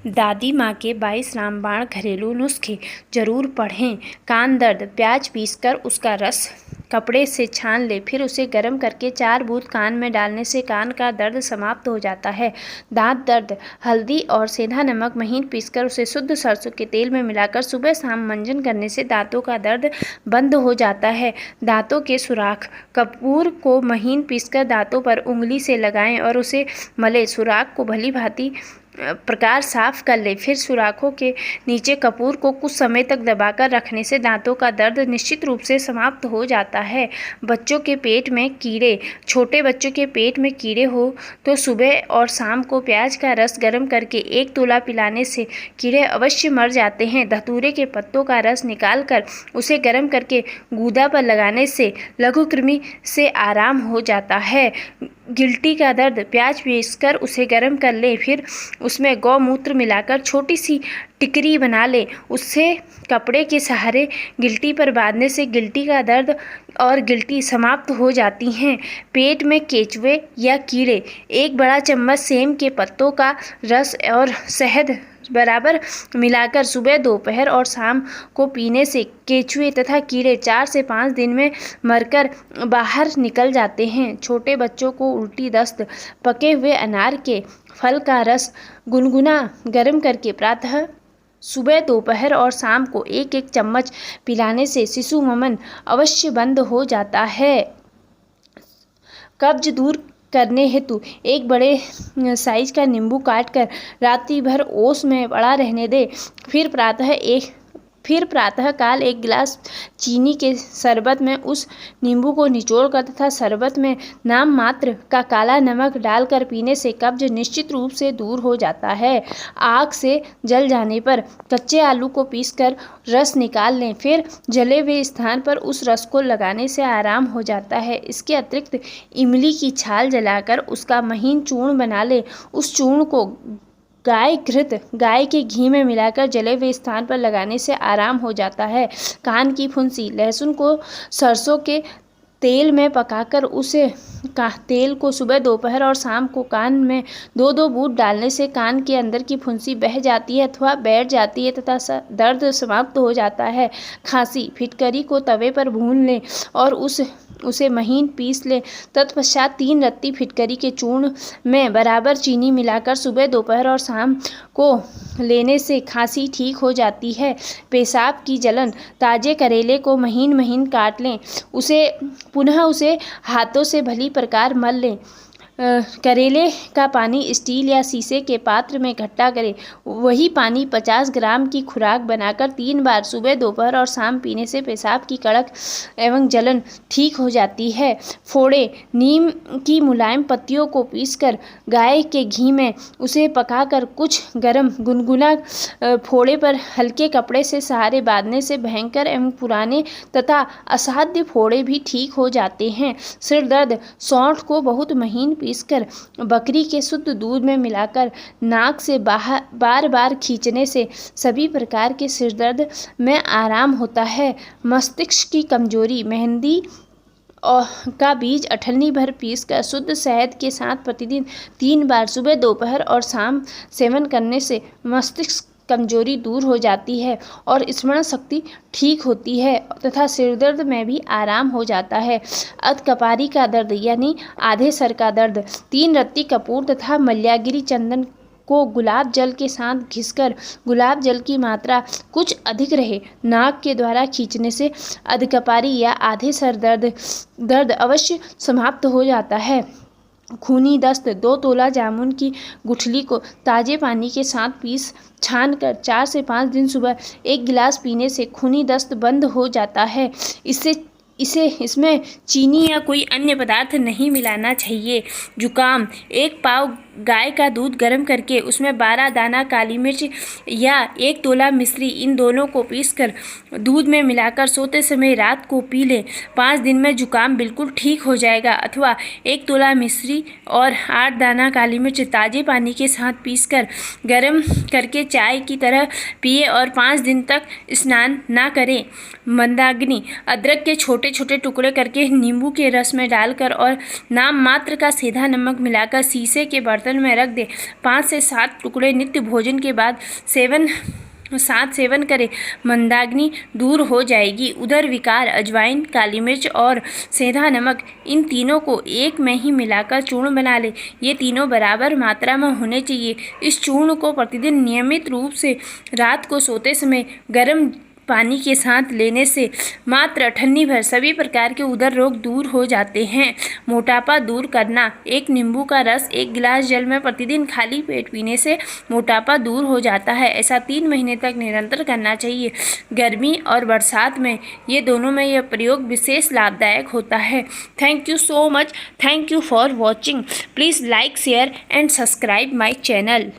दादी माँ के 22 रामबाण घरेलू नुस्खे जरूर पढ़ें। कान दर्द, प्याज पीसकर उसका रस कपड़े से छान ले, फिर उसे गर्म करके 4 बूंद कान में डालने से कान का दर्द समाप्त हो जाता है। दांत दर्द, हल्दी और सेंधा नमक महीन पीसकर उसे शुद्ध सरसों के तेल में मिलाकर सुबह शाम मंजन करने से दांतों का दर्द बंद हो जाता है। दांतों के सुराख, कपूर को महीन पीसकर दांतों पर उंगली से लगाएं और उसे मले सुराख को भली भांति प्रकार साफ कर ले, फिर सुराखों के नीचे कपूर को कुछ समय तक दबाकर रखने से दांतों का दर्द निश्चित रूप से समाप्त हो जाता है। बच्चों के पेट में कीड़े, छोटे बच्चों के पेट में कीड़े हो तो सुबह और शाम को प्याज का रस गर्म करके 1 तोला पिलाने से कीड़े अवश्य मर जाते हैं। धतूरे के पत्तों का रस निकाल कर उसे गर्म करके गूदा पर लगाने से लघु कृमि से आराम हो जाता है। गिल्टी का दर्द, प्याज पीसकर उसे गर्म कर ले, फिर उसमें गौमूत्र मिलाकर छोटी सी टिकरी बना ले, उससे कपड़े के सहारे गिल्टी पर बांधने से गिल्टी का दर्द और गिल्टी समाप्त हो जाती हैं। पेट में केचुए या कीड़े, 1 बड़ा चम्मच सेम के पत्तों का रस और शहद बराबर मिलाकर सुबह, दोपहर और शाम को पीने से केचुए तथा कीड़े 4 से 5 दिन में मरकर बाहर निकल जाते हैं। छोटे बच्चों को उल्टी, दस्त, पके हुए अनार के फल का रस गुनगुना गर्म करके प्रातः, सुबह, दोपहर और शाम को 1-1 चम्मच पिलाने से शिशु वमन अवश्य बंद हो जाता है। कब्ज दूर करने हेतु 1 बड़े साइज का नींबू काटकर रात्रि भर ओस में पड़ा रहने दे, फिर प्रातः काल 1 गिलास चीनी के शरबत में उस नींबू को निचोड़कर तथा शरबत में नाम मात्र का काला नमक डालकर पीने से कब्ज निश्चित रूप से दूर हो जाता है। आग से जल जाने पर कच्चे आलू को पीसकर रस निकाल लें, फिर जले हुए स्थान पर उस रस को लगाने से आराम हो जाता है। इसके अतिरिक्त इमली की छाल जलाकर उसका महीन चूर्ण बना लें। उस चूर्ण को गाय के घी में मिलाकर जले हुए स्थान पर लगाने से आराम हो जाता है। कान की फुंसी, लहसुन को सरसों के तेल में पकाकर उसे तेल को सुबह, दोपहर और शाम को कान में 2-2 बूंद डालने से कान के अंदर की फुंसी बह जाती है अथवा बैठ जाती है तथा दर्द समाप्त हो जाता है। खांसी, फिटकरी को तवे पर भून लें और उसे महीन पीस लें। तत्पश्चात 3 रत्ती फिटकरी के चूर्ण में बराबर चीनी मिलाकर सुबह, दोपहर और शाम को लेने से खांसी ठीक हो जाती है। पेशाब की जलन, ताजे करेले को महीन महीन काट लें, पुनः उसे हाथों से भली प्रकार मल लें। करेले का पानी स्टील या शीशे के पात्र में इकट्ठा करें। वही पानी 50 ग्राम की खुराक बनाकर 3 बार सुबह, दोपहर और शाम पीने से पेशाब की कड़क एवं जलन ठीक हो जाती है। फोड़े, नीम की मुलायम पत्तियों को पीसकर गाय के घी में उसे पकाकर कुछ गर्म गुनगुना फोड़े पर हल्के कपड़े से सहारे बांधने से भयंकर एवं पुराने तथा असाध्य फोड़े भी ठीक हो जाते हैं। सिर दर्द, सौंठ को बहुत महीन पीसकर बकरी के शुद्ध दूध में मिलाकर नाक से बार बार खींचने से सभी प्रकार के सिर दर्द में आराम होता है। मस्तिष्क की कमजोरी, मेहंदी का बीज अठन्नी भर पीसकर शुद्ध शहद के साथ प्रतिदिन 3 बार सुबह, दोपहर और शाम सेवन करने से मस्तिष्क कमजोरी दूर हो जाती है और स्मरण शक्ति ठीक होती है तथा सिरदर्द में भी आराम हो जाता है। अधकपारी का दर्द यानी आधे सर का दर्द, 3 रत्ती कपूर तथा मल्यागिरी चंदन को गुलाब जल के साथ घिसकर गुलाब जल की मात्रा कुछ अधिक रहे नाक के द्वारा खींचने से अधकपारी या आधे सर दर्द अवश्य समाप्त हो जाता है। खूनी दस्त, 2 तोला जामुन की गुठली को ताजे पानी के साथ छान कर 4 से 5 दिन सुबह 1 गिलास पीने से खूनी दस्त बंद हो जाता है। इसमें चीनी या कोई अन्य पदार्थ नहीं मिलाना चाहिए। जुकाम, 1 पाव गाय का दूध गर्म करके उसमें 12 दाना काली मिर्च या 1 तोला मिश्री, इन दोनों को पीसकर दूध में मिलाकर सोते समय रात को पी लें। 5 दिन में जुकाम बिल्कुल ठीक हो जाएगा। अथवा 1 तोला मिश्री और 8 दाना काली मिर्च ताजे पानी के साथ पीसकर गर्म करके चाय की तरह पिए और 5 दिन तक स्नान ना करें। मंदाग्नि, अदरक के छोटे छोटे टुकड़े करके नींबू के रस में डालकर और नाम मात्र का सेंधा नमक मिलाकर शीशे के बर्तन बर्तन में रख दें। 5 से 7 टुकड़े नित्य भोजन के बाद सेवन करें। मंदाग्नि दूर हो जाएगी। उदर विकार, अजवाइन, काली मिर्च और सेंधा नमक, इन तीनों को एक में ही मिलाकर चूर्ण बना लें। ये तीनों बराबर मात्रा में होने चाहिए। इस चूर्ण को प्रतिदिन नियमित रूप से रात को सोते समय गर्म पानी के साथ लेने से मात्र अठन्नी भर सभी प्रकार के उदर रोग दूर हो जाते हैं। मोटापा दूर करना, 1 नींबू का रस 1 गिलास जल में प्रतिदिन खाली पेट पीने से मोटापा दूर हो जाता है। ऐसा 3 महीने तक निरंतर करना चाहिए। गर्मी और बरसात में ये दोनों में यह प्रयोग विशेष लाभदायक होता है। Thank you so much. Thank you for watching. Please like, share and subscribe my channel.